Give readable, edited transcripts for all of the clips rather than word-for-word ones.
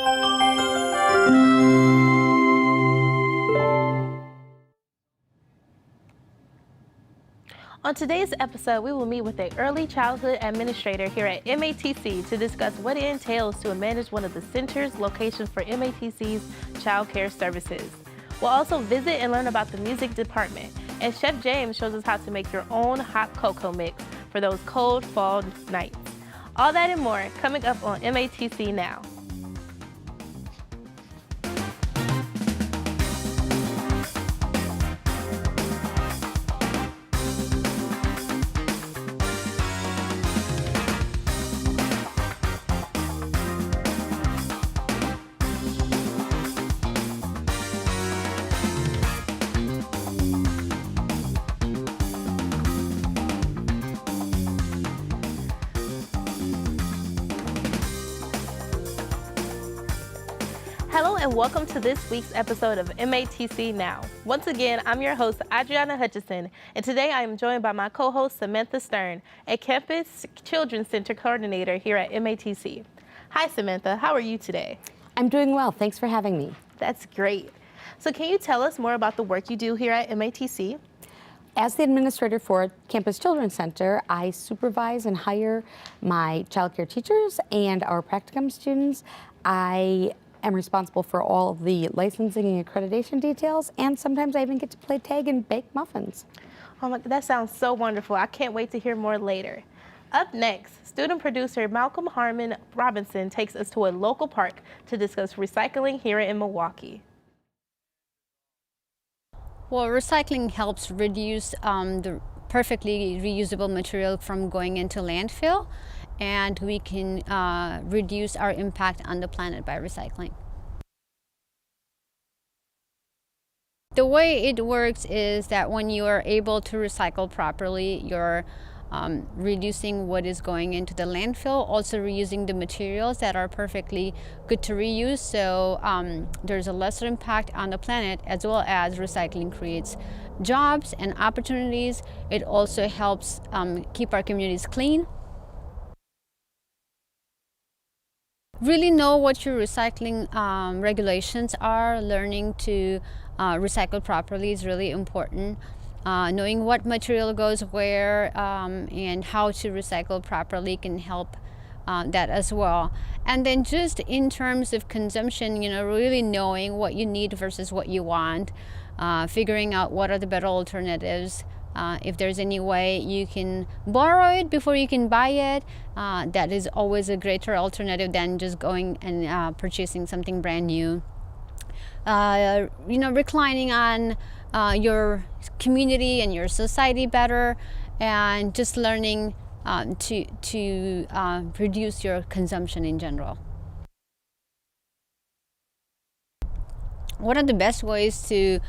On today's episode, we will meet with an early childhood administrator here at MATC to discuss what it entails to manage one of the center's locations for MATC's child care services. We'll also visit and learn about the music department, and Chef James shows us how to make your own hot cocoa mix for those cold fall nights. All that and more coming up on MATC Now. Hello and welcome to this week's episode of MATC Now. Once again, I'm your host, Audrianna Hutchinson, and today I am joined by my co-host, Samantha Stern, a Campus Children's Center Coordinator here at MATC. Hi, Samantha. How are you today? I'm doing well. Thanks for having me. That's great. So can you tell us more about the work you do here at MATC? As the administrator for Campus Children's Center, I supervise and hire my child care teachers and our practicum students. I am responsible for all of the licensing and accreditation details, and sometimes I even get to play tag and bake muffins. Oh my, that sounds so wonderful. I can't wait to hear more later. Up next, student producer Malcolm Harmon Robinson takes us to a local park to discuss recycling here in Milwaukee. Well, recycling helps reduce the perfectly reusable material from going into landfill, and we can reduce our impact on the planet by recycling. The way it works is that when you are able to recycle properly, you're reducing what is going into the landfill, also reusing the materials that are perfectly good to reuse, so there's a lesser impact on the planet, as well as recycling creates jobs and opportunities. It also helps keep our communities clean. Really know what your recycling regulations are. Learning to recycle properly is really important. Knowing what material goes where and how to recycle properly can help that as well. And then just in terms of consumption, really knowing what you need versus what you want, figuring out what are the better alternatives. If there's any way you can borrow it before you can buy it, that is always a greater alternative than just going and purchasing something brand new. Reclining on your community and your society better, and just learning to reduce your consumption in general. One of the best ways to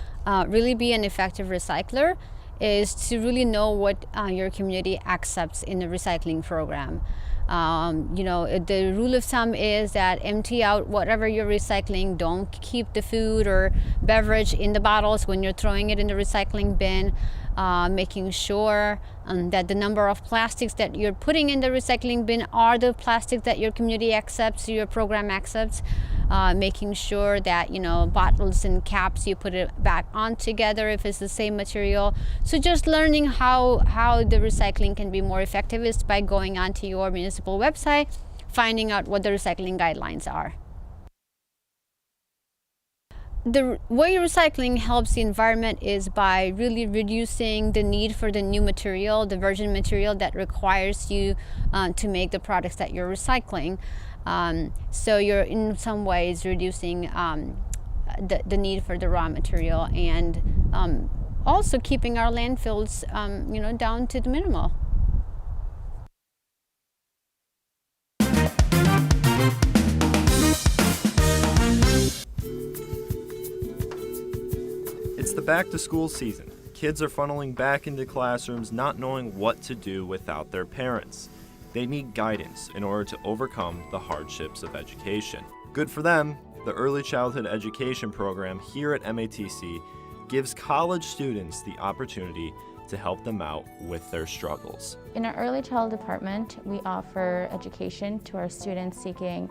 really be an effective recycler is to really know what your community accepts in the recycling program. The rule of thumb is that empty out whatever you're recycling. Don't keep the food or beverage in the bottles when you're throwing it in the recycling bin. Making sure that the number of plastics that you're putting in the recycling bin are the plastics that your community accepts, your program accepts. Making sure that bottles and caps, you put it back on together if it's the same material. So just learning how the recycling can be more effective is by going onto your municipal website, finding out what the recycling guidelines are. The way recycling helps the environment is by really reducing the need for the new material, the virgin material that requires you to make the products that you're recycling. So you're in some ways reducing the need for the raw material, and also keeping our landfills down to the minimal. It's the back-to-school season. Kids are funneling back into classrooms not knowing what to do without their parents. They need guidance in order to overcome the hardships of education. Good for them, the Early Childhood Education program here at MATC gives college students the opportunity to help them out with their struggles. In our early child department, we offer education to our students seeking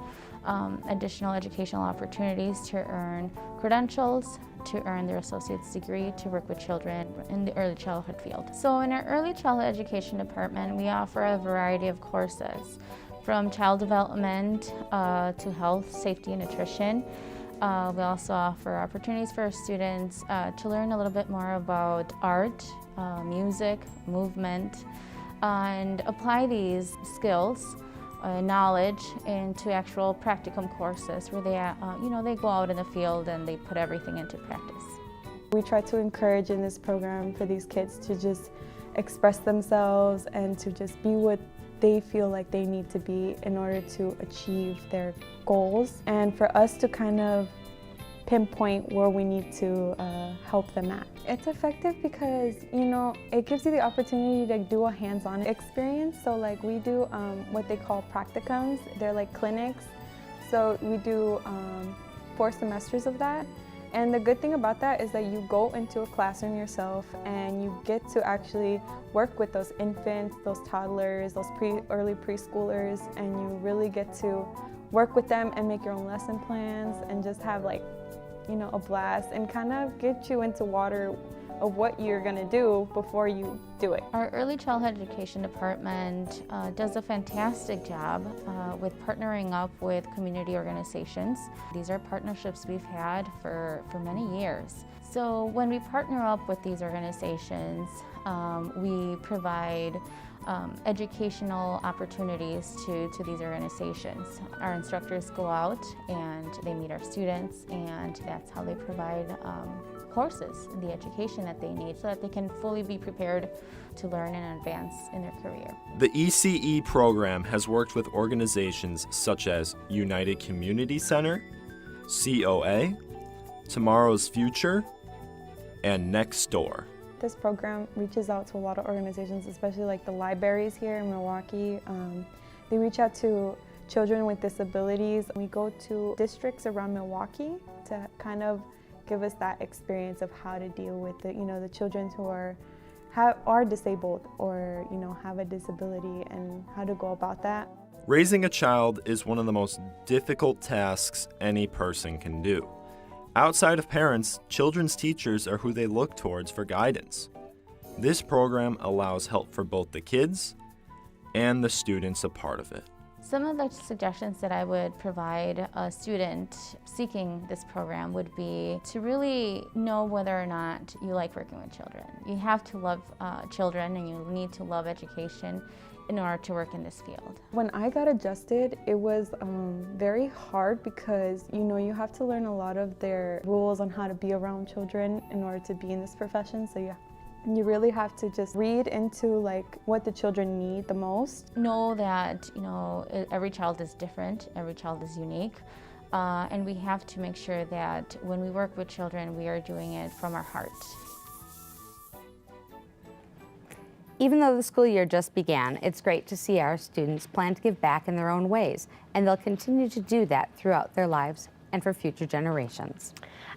additional educational opportunities to earn credentials, to earn their associate's degree, to work with children in the early childhood field. So in our early childhood education department, we offer a variety of courses, from child development to health, safety, and nutrition. We also offer opportunities for our students to learn a little bit more about art, music, movement, and apply these skills, knowledge into actual practicum courses where they go out in the field and they put everything into practice. We try to encourage in this program for these kids to just express themselves and to just be what they feel like they need to be in order to achieve their goals, and for us to kind of pinpoint where we need to help them at. It's effective because, it gives you the opportunity to do a hands-on experience. So like we do what they call practicums. They're like clinics. So we do 4 semesters of that. And the good thing about that is that you go into a classroom yourself and you get to actually work with those infants, those toddlers, those early preschoolers, and you really get to work with them and make your own lesson plans and just have a blast and kind of get you into water of what you're going to do before you do it. Our early childhood education department does a fantastic job with partnering up with community organizations. These are partnerships we've had for many years. So when we partner up with these organizations, we provide educational opportunities to these organizations. Our instructors go out and they meet our students, and that's how they provide courses and the education that they need so that they can fully be prepared to learn and advance in their career. The ECE program has worked with organizations such as United Community Center, COA, Tomorrow's Future, and Next Door. This program reaches out to a lot of organizations, especially like the libraries here in Milwaukee. They reach out to children with disabilities. We go to districts around Milwaukee to kind of give us that experience of how to deal with the children who are disabled or have a disability, and how to go about that. Raising a child is one of the most difficult tasks any person can do. Outside of parents, children's teachers are who they look towards for guidance. This program allows help for both the kids and the students a part of it. Some of the suggestions that I would provide a student seeking this program would be to really know whether or not you like working with children. You have to love children, and you need to love education in order to work in this field. When I got adjusted, it was very hard because you have to learn a lot of their rules on how to be around children in order to be in this profession. So you really have to just read into what the children need the most. Know that every child is different, every child is unique, and we have to make sure that when we work with children, we are doing it from our heart. Even though the school year just began, it's great to see our students plan to give back in their own ways, and they'll continue to do that throughout their lives and for future generations.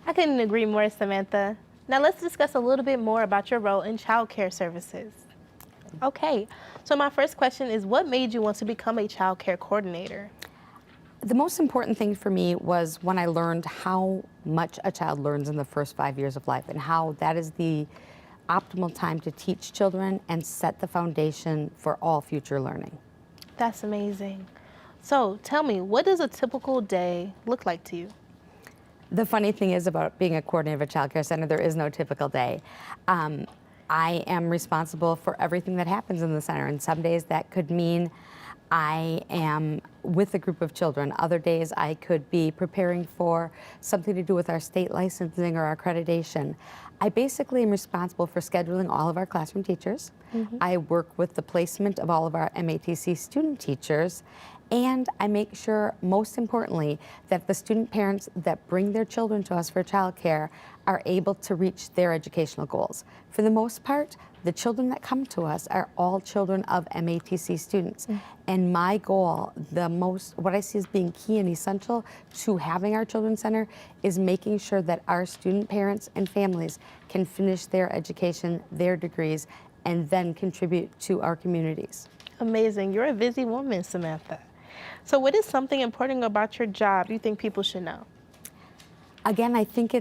I couldn't agree more, Samantha. Now let's discuss a little bit more about your role in child care services. Okay, so my first question is, what made you want to become a child care coordinator? The most important thing for me was when I learned how much a child learns in the first 5 years of life, and how that is the optimal time to teach children and set the foundation for all future learning. That's amazing. So tell me, what does a typical day look like to you? The funny thing is about being a coordinator of a child care center, there is no typical day. I am responsible for everything that happens in the center, and some days that could mean I am with a group of children. Other days I could be preparing for something to do with our state licensing or our accreditation. I basically am responsible for scheduling all of our classroom teachers. Mm-hmm. I work with the placement of all of our MATC student teachers, and I make sure, most importantly, that the student parents that bring their children to us for childcare are able to reach their educational goals. For the most part, the children that come to us are all children of MATC students. Mm-hmm. And my goal, what I see as being key and essential to having our children's center, is making sure that our student parents and families can finish their education, their degrees, and then contribute to our communities. Amazing. You're a busy woman, Samantha. So what is something important about your job you think people should know? Again, I think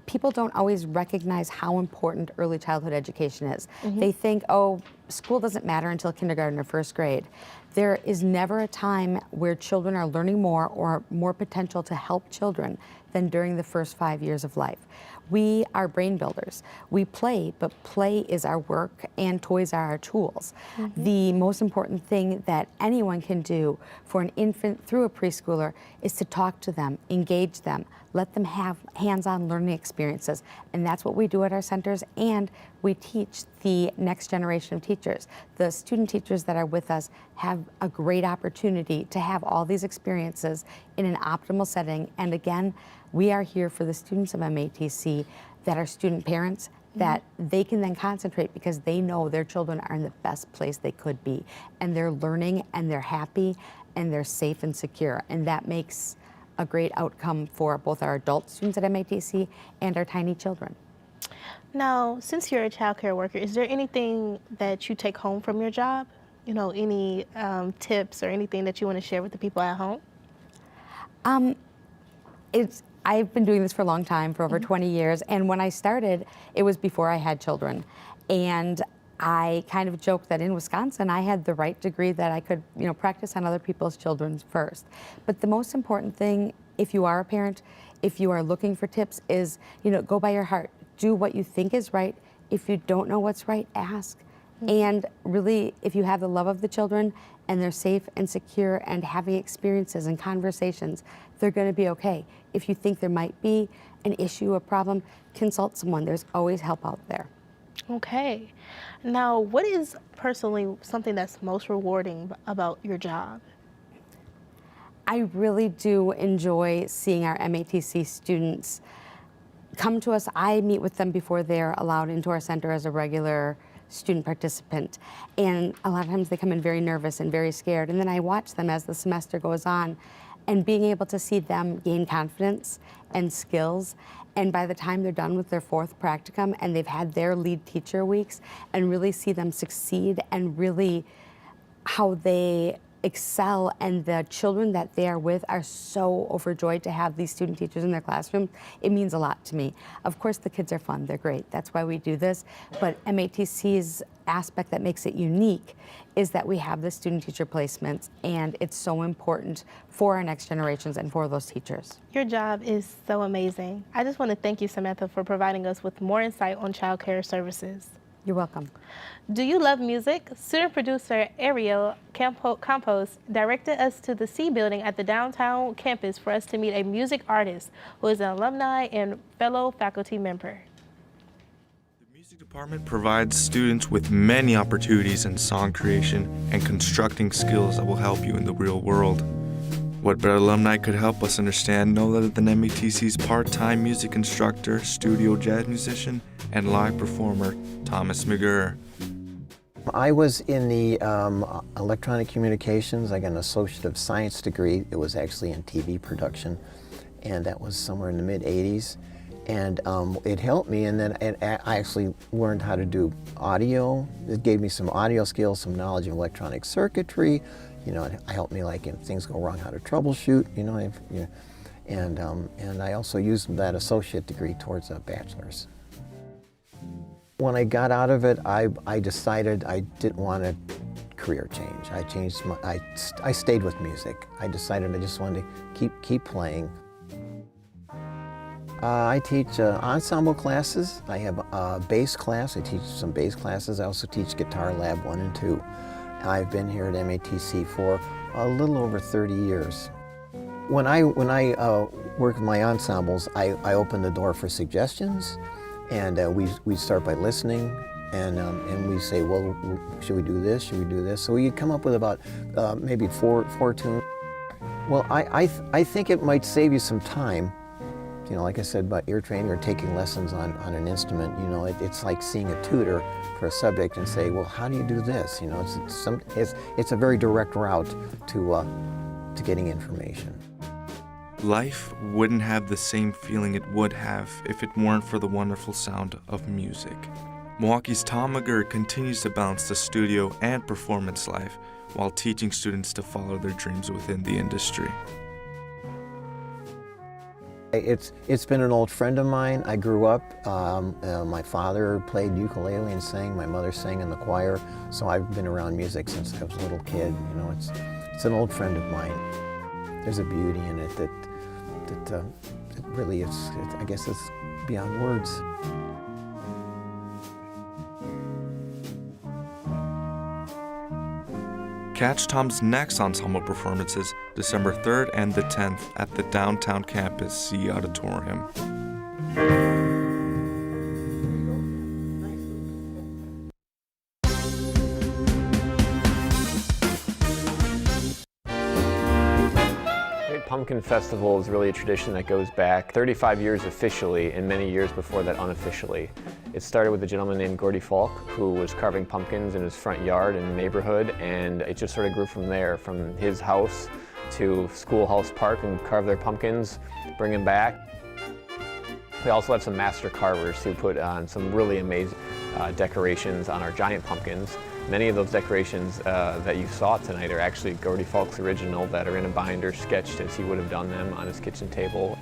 people don't always recognize how important early childhood education is. They think, oh, school doesn't matter until kindergarten or first grade. There is never a time where children are learning more or more potential to help children than during the first 5 years of life. We are brain builders. We play, but play is our work and toys are our tools. The most important thing that anyone can do for an infant through a preschooler is to talk to them, engage them, let them have hands-on learning experiences. And that's what we do at our centers, and we teach the next generation of teachers. The student teachers that are with us have a great opportunity to have all these experiences in an optimal setting. And again, we are here for the students of MATC that are student parents, that they can then concentrate because they know their children are in the best place they could be. And they're learning, and they're happy, and they're safe and secure. And that makes a great outcome for both our adult students at MATC and our tiny children. Now, since you're a child care worker, is there anything that you take home from your job? You know, any tips or anything that you want to share with the people at home? I've been doing this for a long time, for over 20 years, and when I started, it was before I had children. And I kind of joked that in Wisconsin, I had the right degree that I could, practice on other people's children first. But the most important thing, if you are a parent, if you are looking for tips, is, go by your heart. Do what you think is right. If you don't know what's right, ask. And really, if you have the love of the children and they're safe and secure and having experiences and conversations, they're going to be okay. If you think there might be an issue, a problem, consult someone. There's always help out there. Okay. Now, what is personally something that's most rewarding about your job? I really do enjoy seeing our MATC students come to us. I meet with them before they're allowed into our center as a regular student participant. And a lot of times they come in very nervous and very scared. And then I watch them as the semester goes on, and being able to see them gain confidence and skills. And by the time they're done with their 4th practicum and they've had their lead teacher weeks, and really see them succeed and really how they excel, and the children that they are with are so overjoyed to have these student teachers in their classroom, it means a lot to me. Of course, the kids are fun, they're great, that's why we do this, but MATC's aspect that makes it unique is that we have the student teacher placements, and it's so important for our next generations and for those teachers. Your job is so amazing. I just want to thank you, Samantha, for providing us with more insight on child care services. You're welcome. Do you love music? Student producer Ariel Campos directed us to the C building at the downtown campus for us to meet a music artist who is an alumni and fellow faculty member. The music department provides students with many opportunities in song creation and constructing skills that will help you in the real world. What better alumni could help us understand no other than MATC's part-time music instructor, studio jazz musician, and live performer, Thomas McGurr. I was in the electronic communications. I got an Associate of Science degree. It was actually in TV production, and that was somewhere in the mid-'80s. And it helped me, and then I actually learned how to do audio. It gave me some audio skills, some knowledge of electronic circuitry. It helped me, like, if things go wrong, how to troubleshoot, and I also used that associate degree towards a bachelor's. When I got out of it, I decided I didn't want a career change. I stayed with music. I decided I just wanted to keep playing. I teach ensemble classes. I have a bass class. I teach some bass classes. I also teach Guitar Lab 1 and 2. I've been here at MATC for a little over 30 years. When I work with my ensembles, I open the door for suggestions, and we start by listening, and we say, well, should we do this? Should we do this? So we come up with about maybe four tunes. Well, I think it might save you some time. Like I said about ear training or taking lessons on an instrument, it's like seeing a tutor for a subject and say, well, how do you do this? It's a very direct route to getting information. Life wouldn't have the same feeling it would have if it weren't for the wonderful sound of music. Milwaukee's Tom McGurr continues to balance the studio and performance life while teaching students to follow their dreams within the industry. It's been an old friend of mine. I grew up, my father played ukulele and sang, my mother sang in the choir, so I've been around music since I was a little kid. You know, it's an old friend of mine. There's a beauty in it that it really is, I guess it's beyond words. Catch Tom's next ensemble performances December 3rd and the 10th at the downtown campus C Auditorium. Pumpkin Festival is really a tradition that goes back 35 years officially and many years before that unofficially. It started with a gentleman named Gordy Falk who was carving pumpkins in his front yard in the neighborhood, and it just sort of grew from there, from his house to Schoolhouse Park, and carve their pumpkins, bring them back. We also have some master carvers who put on some really amazing decorations on our giant pumpkins. Many of those decorations that you saw tonight are actually Gordy Falk's original, that are in a binder sketched as he would have done them on his kitchen table.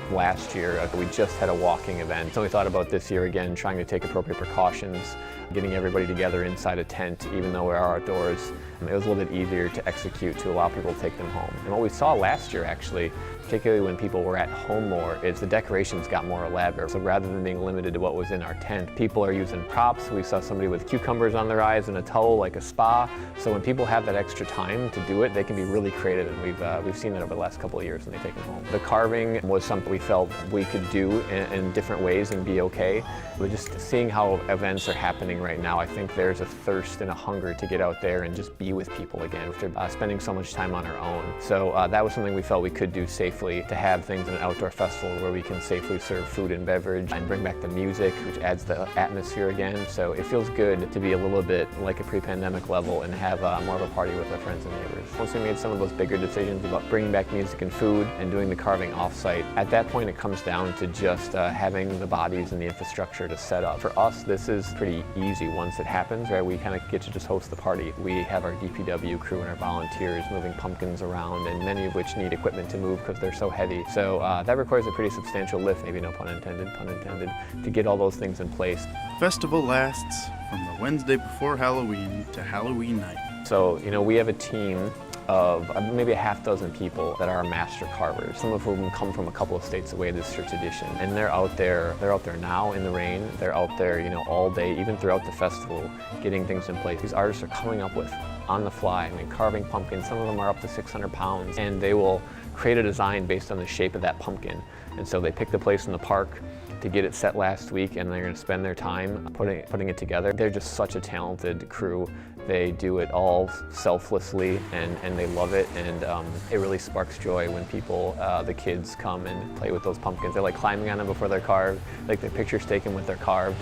Last year, we just had a walking event, so we thought about this year again, trying to take appropriate precautions, getting everybody together inside a tent, even though we are outdoors. It was a little bit easier to execute to allow people to take them home. And what we saw last year, actually, particularly when people were at home more, is the decorations got more elaborate. So rather than being limited to what was in our tent, people are using props. We saw somebody with cucumbers on their eyes and a towel like a spa. So when people have that extra time to do it, they can be really creative, and we've seen that over the last couple of years when they take them home. The carving was something we felt we could do in different ways and be okay. But just seeing how events are happening right now, I think there's a thirst and a hunger to get out there and just be with people again after spending so much time on our own. So that was something we felt we could do safely, to have things in an outdoor festival where we can safely serve food and beverage and bring back the music, which adds the atmosphere again. So it feels good to be a little bit like a pre-pandemic level and have more of a party with our friends and neighbors. Once we made some of those bigger decisions about bringing back music and food and doing the carving off-site, at that point it comes down to just having the bodies and the infrastructure to set up. For us, this is pretty easy once it happens, right? We kind of get to just host the party. We have our DPW crew and our volunteers moving pumpkins around, and many of which need equipment to move because they're so heavy. So that requires a pretty substantial lift, maybe no pun intended, to get all those things in place. Festival lasts from the Wednesday before Halloween to Halloween night. So, you know, we have a team of maybe a half dozen people that are master carvers, some of whom come from a couple of states away. This tradition, and they're out there now in the rain. They're out there, you know, all day, even throughout the festival, getting things in place. These artists are coming up with on the fly, I mean, carving pumpkins. Some of them are up to 600 pounds, and they will create a design based on the shape of that pumpkin. And so they pick the place in the park to get it set last week, and they're going to spend their time putting it together. They're just such a talented crew. They do it all selflessly, and they love it, and it really sparks joy when people, the kids, come and play with those pumpkins. They're like climbing on them before they're carved, like their pictures taken when they're carved.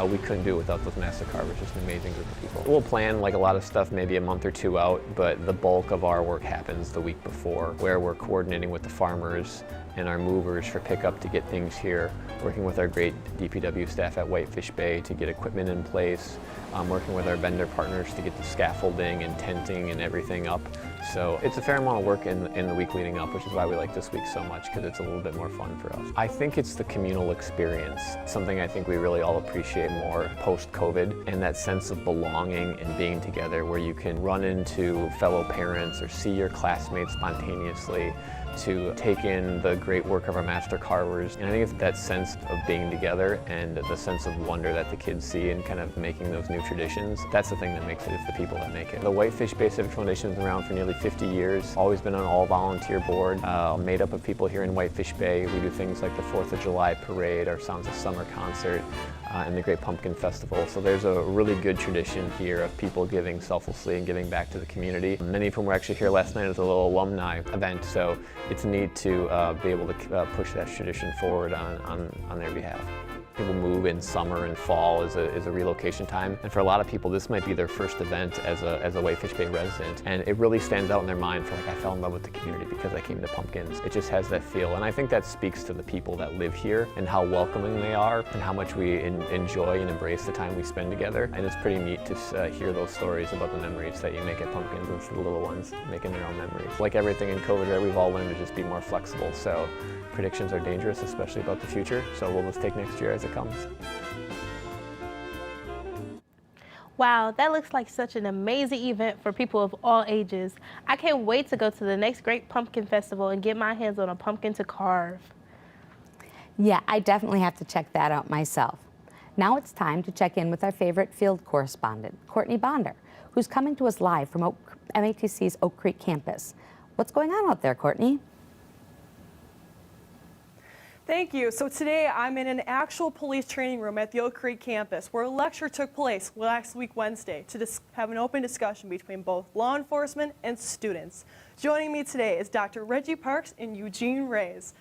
We couldn't do it without those master carvers. Just an amazing group of people. We'll plan like a lot of stuff maybe a month or two out, but the bulk of our work happens the week before, where we're coordinating with the farmers and our movers for pickup to get things here, working with our great DPW staff at Whitefish Bay to get equipment in place, working with our vendor partners to get the scaffolding and tenting and everything up. So it's a fair amount of work in the week leading up, which is why we like this week so much, because it's a little bit more fun for us. I think it's the communal experience, something I think we really all appreciate more post-COVID, and that sense of belonging and being together where you can run into fellow parents or see your classmates spontaneously, to take in the great work of our master carvers. And I think it's that sense of being together and the sense of wonder that the kids see in kind of making those new traditions. That's the thing that makes it. It's the people that make it. The Whitefish Bay Civic Foundation has been around for nearly 50 years, always been an all-volunteer board, made up of people here in Whitefish Bay. We do things like the 4th of July parade, our Sounds of Summer concert, and the Great Pumpkin Festival. So there's a really good tradition here of people giving selflessly and giving back to the community. Many of whom were actually here last night as a little alumni event, so it's neat to be able to push that tradition forward on their behalf. People move in summer and fall is a relocation time, and for a lot of people this might be their first event as a Whitefish Bay resident, and it really stands out in their mind for like, I fell in love with the community because I came to Pumpkins. It just has that feel, and I think that speaks to the people that live here and how welcoming they are and how much we enjoy and embrace the time we spend together. And it's pretty neat to hear those stories about the memories that you make at Pumpkins and the little ones making their own memories. Like everything in COVID, right, we've all learned to just be more flexible. So predictions are dangerous, especially about the future. So we'll just take next year as it comes. Wow, that looks like such an amazing event for people of all ages. I can't wait to go to the next Great Pumpkin Festival and get my hands on a pumpkin to carve. Yeah, I definitely have to check that out myself. Now it's time to check in with our favorite field correspondent, Courtney Bondar, who's coming to us live from MATC's Oak Creek campus. What's going on out there, Courtney? Thank you. So today I'm in an actual police training room at the Oak Creek campus where a lecture took place last week Wednesday to have an open discussion between both law enforcement and students. Joining me today is Dr. Reggie Parks and Eugene Reyes.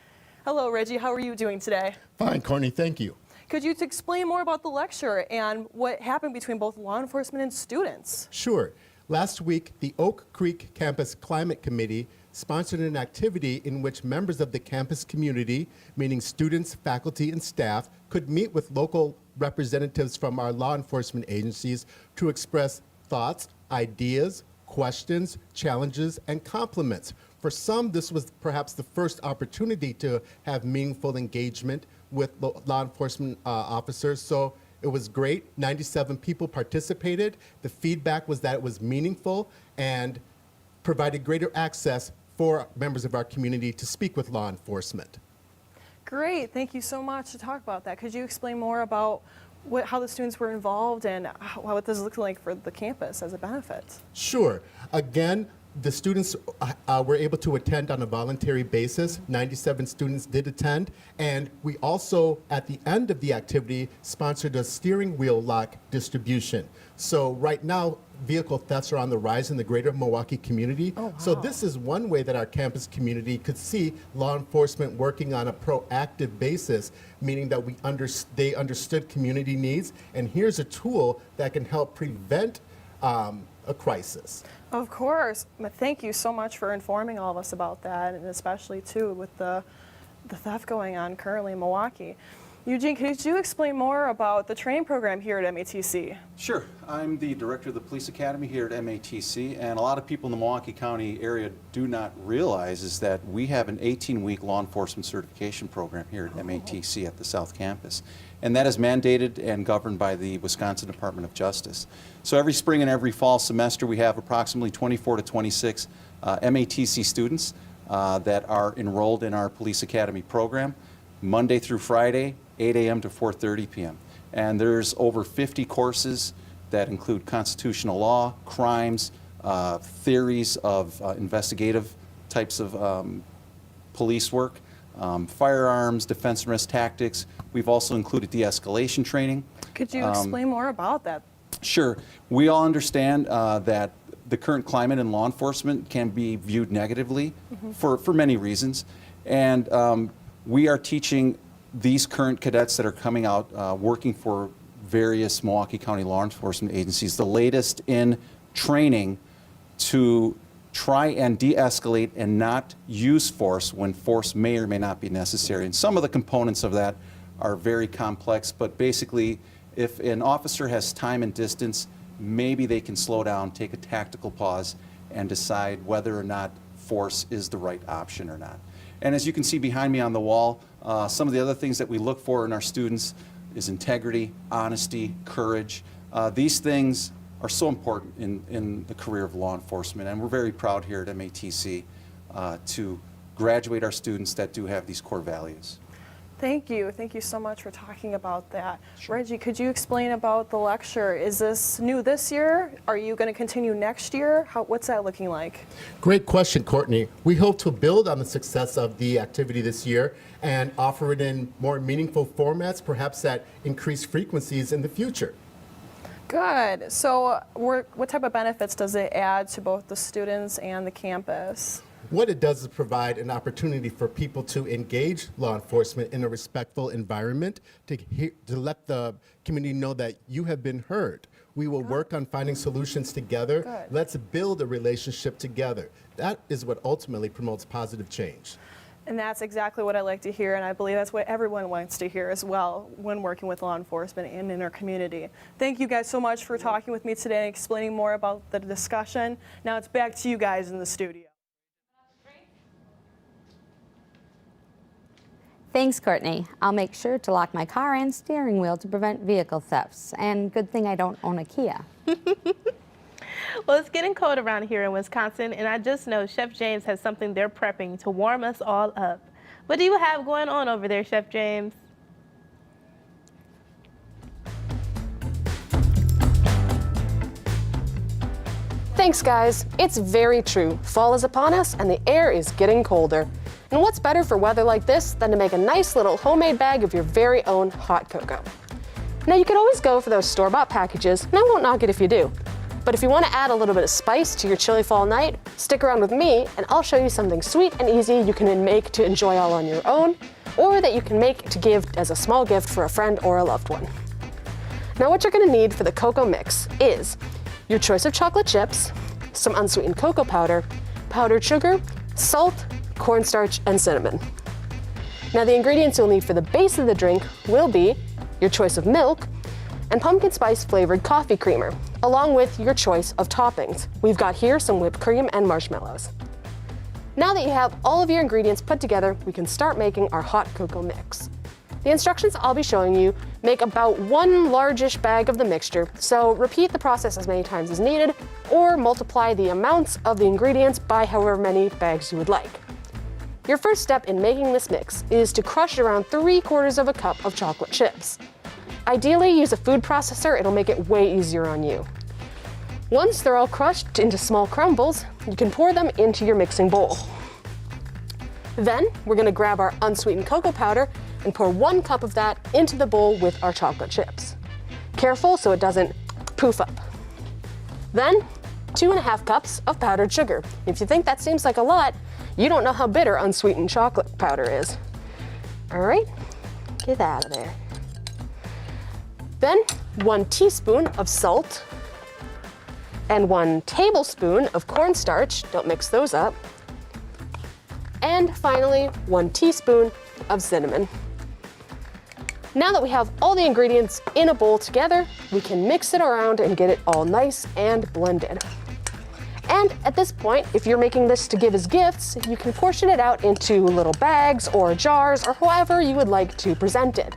Hello, Reggie. How are you doing today? Fine, Courtney. Thank you. Could you explain more about the lecture and what happened between both law enforcement and students? Sure. Last week, the Oak Creek Campus Climate Committee sponsored an activity in which members of the campus community, meaning students, faculty, and staff, could meet with local representatives from our law enforcement agencies to express thoughts, ideas, questions, challenges, and compliments. For some, this was perhaps the first opportunity to have meaningful engagement with law enforcement officers. So it was great. 97 people participated. The feedback was that it was meaningful and provided greater access for members of our community to speak with law enforcement. Great. Thank you so much to talk about that. Could you explain more about how the students were involved and what this looks like for the campus as a benefit? Sure. Again, the students were able to attend on a voluntary basis. 97 students did attend, and we also, at the end of the activity, sponsored a steering wheel lock distribution. So right now, vehicle thefts are on the rise in the greater Milwaukee community. Oh, wow. So this is one way that our campus community could see law enforcement working on a proactive basis, meaning that they understood community needs, and here's a tool that can help prevent a crisis. Of course. Thank you so much for informing all of us about that, and especially too with the theft going on currently in Milwaukee. Eugene, could you explain more about the training program here at MATC? Sure. I'm the director of the Police Academy here at MATC, and a lot of people in the Milwaukee County area do not realize is that we have an 18-week law enforcement certification program here at MATC at the South Campus. And that is mandated and governed by the Wisconsin Department of Justice. So every spring and every fall semester we have approximately 24 to 26 MATC students that are enrolled in our Police Academy program, Monday through Friday, 8 a.m. to 4:30 p.m. And there's over 50 courses that include constitutional law, crimes, theories of investigative types of police work, firearms, defense and risk tactics. We've also included de-escalation training. Could you explain more about that? Sure. We all understand that the current climate in law enforcement can be viewed negatively for many reasons. And we are teaching these current cadets that are coming out working for various Milwaukee County law enforcement agencies the latest in training to try and de-escalate and not use force when force may or may not be necessary. And some of the components of that are very complex, but basically if an officer has time and distance, maybe they can slow down, take a tactical pause, and decide whether or not force is the right option or not. And as you can see behind me on the wall, some of the other things that we look for in our students is integrity, honesty, courage. These things are so important in the career of law enforcement, and we're very proud here at MATC to graduate our students that do have these core values. Thank you. Thank you so much for talking about that. Sure. Reggie, could you explain about the lecture? Is this new this year? Are you going to continue next year? What's that looking like? Great question, Courtney. We hope to build on the success of the activity this year and offer it in more meaningful formats, perhaps at increased frequencies in the future. Good. So what type of benefits does it add to both the students and the campus? What it does is provide an opportunity for people to engage law enforcement in a respectful environment, to let the community know that you have been heard. We will work on finding solutions together. Good. Let's build a relationship together. That is what ultimately promotes positive change. And that's exactly what I like to hear, and I believe that's what everyone wants to hear as well when working with law enforcement and in our community. Thank you guys so much for talking with me today and explaining more about the discussion. Now it's back to you guys in the studio. Thanks, Courtney. I'll make sure to lock my car and steering wheel to prevent vehicle thefts. And good thing I don't own a Kia. Well, it's getting cold around here in Wisconsin, and I just know Chef James has something they're prepping to warm us all up. What do you have going on over there, Chef James? Thanks, guys. It's very true. Fall is upon us, and the air is getting colder. And what's better for weather like this than to make a nice little homemade bag of your very own hot cocoa? Now, you can always go for those store-bought packages, and I won't knock it if you do. But if you want to add a little bit of spice to your chilly fall night, stick around with me and I'll show you something sweet and easy you can make to enjoy all on your own, or that you can make to give as a small gift for a friend or a loved one. Now, what you're going to need for the cocoa mix is your choice of chocolate chips, some unsweetened cocoa powder, powdered sugar, salt, cornstarch, and cinnamon. Now, the ingredients you'll need for the base of the drink will be your choice of milk and pumpkin spice flavored coffee creamer, along with your choice of toppings. We've got here some whipped cream and marshmallows. Now that you have all of your ingredients put together, we can start making our hot cocoa mix. The instructions I'll be showing you make about one largish bag of the mixture, so repeat the process as many times as needed, or multiply the amounts of the ingredients by however many bags you would like. Your first step in making this mix is to crush around 3/4 of a cup of chocolate chips. Ideally, use a food processor, it'll make it way easier on you. Once they're all crushed into small crumbles, you can pour them into your mixing bowl. Then, we're gonna grab our unsweetened cocoa powder and pour 1 cup of that into the bowl with our chocolate chips. Careful so it doesn't poof up. Then, 2.5 cups of powdered sugar. If you think that seems like a lot, you don't know how bitter unsweetened chocolate powder is. All right, get that out of there. Then 1 teaspoon of salt and 1 tablespoon of cornstarch, don't mix those up. And finally, 1 teaspoon of cinnamon. Now that we have all the ingredients in a bowl together, we can mix it around and get it all nice and blended. And at this point, if you're making this to give as gifts, you can portion it out into little bags or jars or however you would like to present it.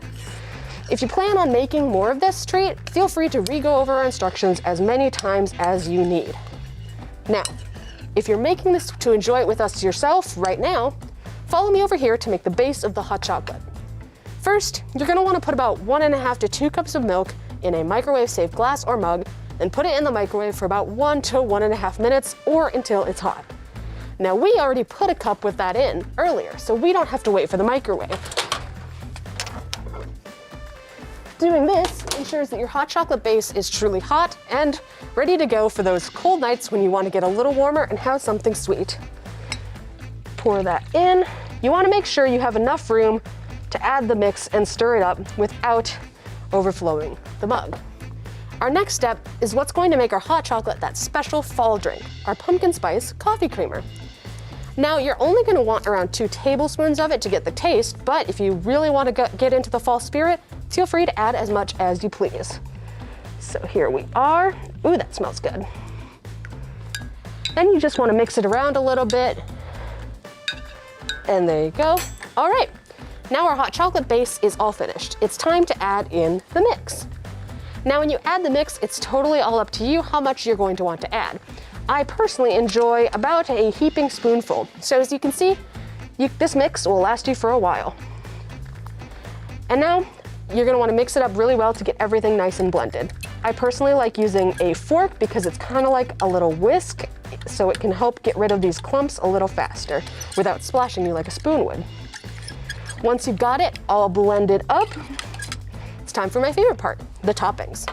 If you plan on making more of this treat, feel free to re-go over our instructions as many times as you need. Now, if you're making this to enjoy it with us yourself right now, follow me over here to make the base of the hot chocolate. First, you're gonna wanna put about 1.5 to 2 cups of milk in a microwave-safe glass or mug, then put it in the microwave for about 1 to 1.5 minutes or until it's hot. Now, we already put a cup with that in earlier, so we don't have to wait for the microwave. Doing this ensures that your hot chocolate base is truly hot and ready to go for those cold nights when you want to get a little warmer and have something sweet. Pour that in. You want to make sure you have enough room to add the mix and stir it up without overflowing the mug. Our next step is what's going to make our hot chocolate that special fall drink, our pumpkin spice coffee creamer. Now, you're only going to want around 2 tablespoons of it to get the taste, but if you really want to get into the fall spirit, feel free to add as much as you please. So here we are. Ooh, that smells good. Then you just want to mix it around a little bit. And there you go. All right, now our hot chocolate base is all finished. It's time to add in the mix. Now, when you add the mix, it's totally all up to you how much you're going to want to add. I personally enjoy about a heaping spoonful. So as you can see, this mix will last you for a while. And now, you're gonna wanna mix it up really well to get everything nice and blended. I personally like using a fork because it's kinda like a little whisk, so it can help get rid of these clumps a little faster without splashing you like a spoon would. Once you've got it all blended up, it's time for my favorite part, the toppings.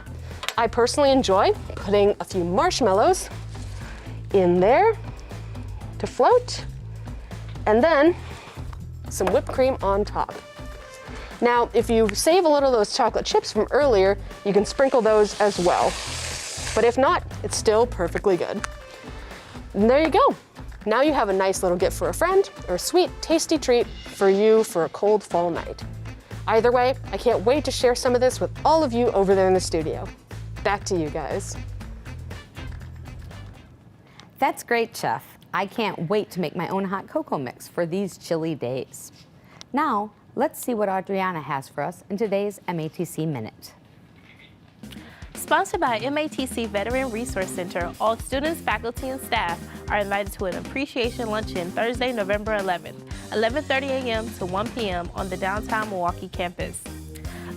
I personally enjoy putting a few marshmallows in there to float. and then some whipped cream on top. Now, if you save a little of those chocolate chips from earlier, you can sprinkle those as well. But if not, it's still perfectly good. And there you go. Now you have a nice little gift for a friend or a sweet, tasty treat for you for a cold fall night. Either way, I can't wait to share some of this with all of you over there in the studio. Back to you guys. That's great, Chef. I can't wait to make my own hot cocoa mix for these chilly days. Now, let's see what Audrianna has for us in today's MATC Minute. Sponsored by MATC Veteran Resource Center, all students, faculty, and staff are invited to an appreciation luncheon Thursday, November 11th, 11:30 a.m. to 1 p.m. on the downtown Milwaukee campus.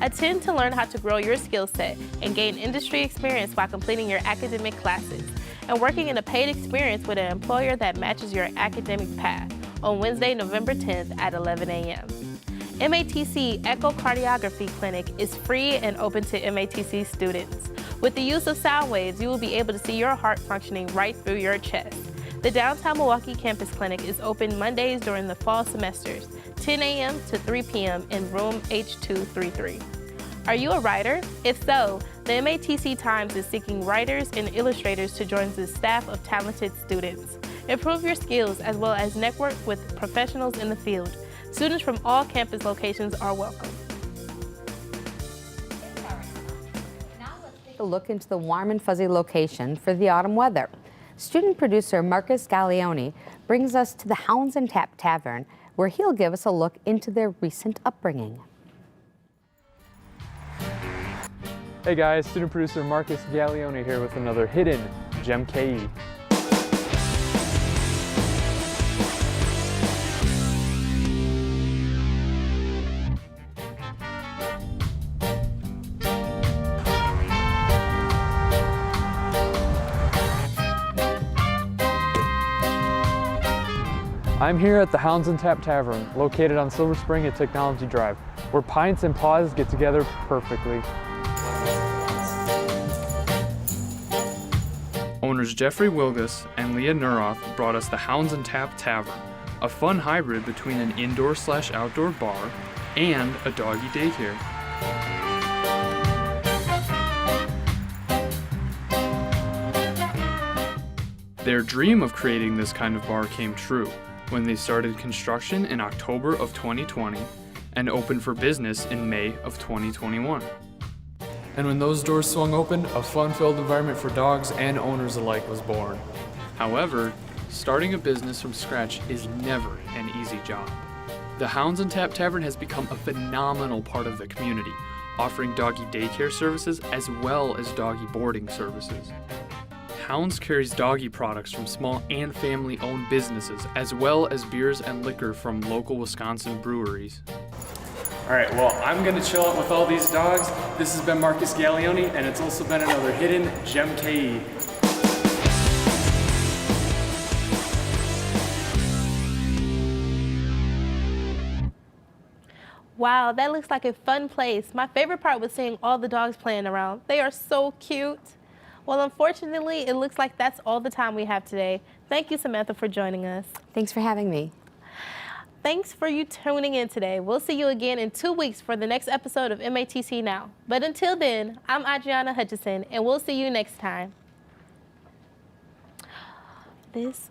Attend to learn how to grow your skill set and gain industry experience while completing your academic classes and working in a paid experience with an employer that matches your academic path on Wednesday, November 10th at 11 a.m. MATC Echocardiography Clinic is free and open to MATC students. With the use of sound waves, you will be able to see your heart functioning right through your chest. The downtown Milwaukee campus clinic is open Mondays during the fall semesters, 10 a.m. to 3 p.m. in room H233. Are you a writer? If so, the MATC Times is seeking writers and illustrators to join the staff of talented students. Improve your skills as well as network with professionals in the field. Students from all campus locations are welcome. Now let's take a look into the warm and fuzzy location for the autumn weather. Student producer Marcus Gaglione brings us to the Hounds and Tap Tavern, where he'll give us a look into their recent upbringing. Hey guys, student producer Marcus Gaglione here with another hidden geMKE. I'm here at the Hounds and Tap Tavern, located on Silver Spring and Technology Drive, where pints and paws get together perfectly. Owners Jeffrey Wilgus and Leah Nuroff brought us the Hounds and Tap Tavern, a fun hybrid between an indoor/outdoor bar and a doggy daycare. Their dream of creating this kind of bar came true when they started construction in October of 2020 and opened for business in May of 2021. And when those doors swung open, a fun-filled environment for dogs and owners alike was born. However, starting a business from scratch is never an easy job. The Hounds and Tap Tavern has become a phenomenal part of the community, offering doggy daycare services as well as doggy boarding services. Hounds carries doggy products from small and family-owned businesses, as well as beers and liquor from local Wisconsin breweries. All right, well, I'm gonna chill out with all these dogs. This has been Marcus Gaglione, and it's also been another hidden geMKE. Wow, that looks like a fun place. My favorite part was seeing all the dogs playing around. They are so cute. Well, unfortunately, it looks like that's all the time we have today. Thank you, Samantha, for joining us. Thanks for having me. Thanks for you tuning in today. We'll see you again in 2 weeks for the next episode of MATC Now. But until then, I'm Audrianna Hutchinson, and we'll see you next time. This